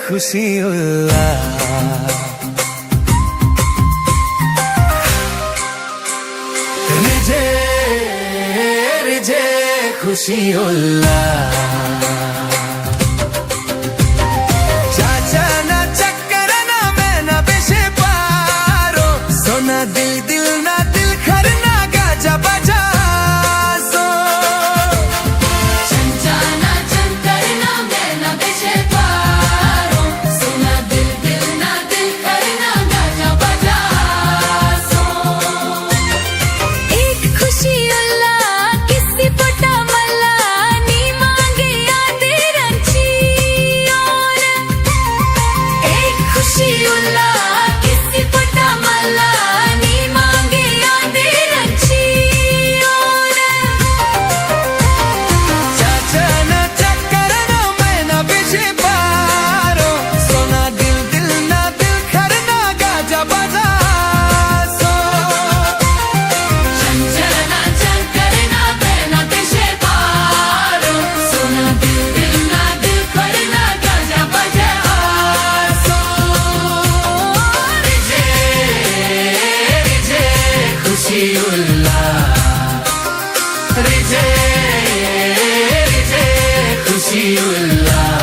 खुशी उल्लास, रिझे रिझे खुशी उल्लास। चाचा ना चक्कर ना मैं ना बेशे पारो, सोना दिल दिल ना दिल खरना गाजा बजा। रिझे रिझे खुशी उल्लास।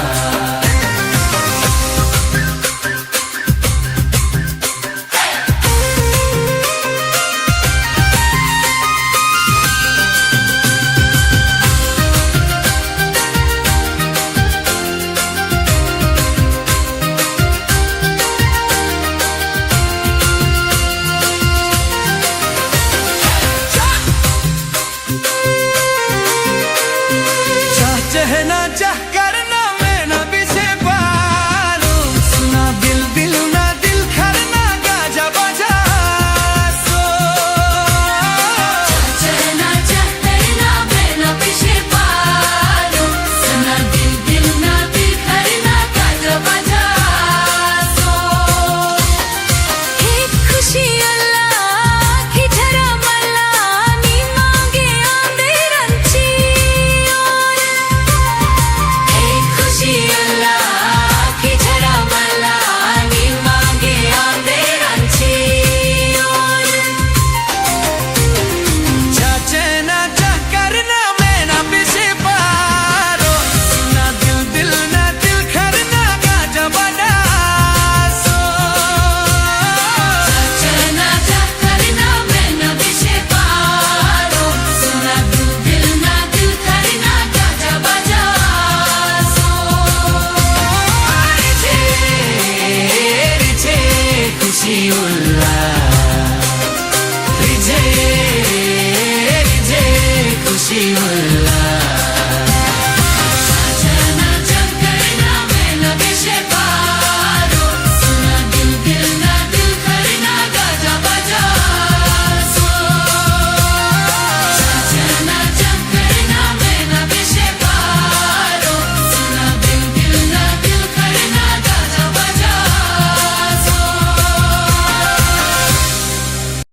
कहना चाह करना मैं ना पीछे पालू, सुना दिल दिल ना दिल खरना गाजा बजा। सो कहना चाह करना मैं ना पीछे पालू, सुना दिल दिल ना दिल खरना गाजा बजा। सो एक खुशी अल्लाह की झरा मला नी मांगे आंदे रंची। रिझे रिझे खुशी।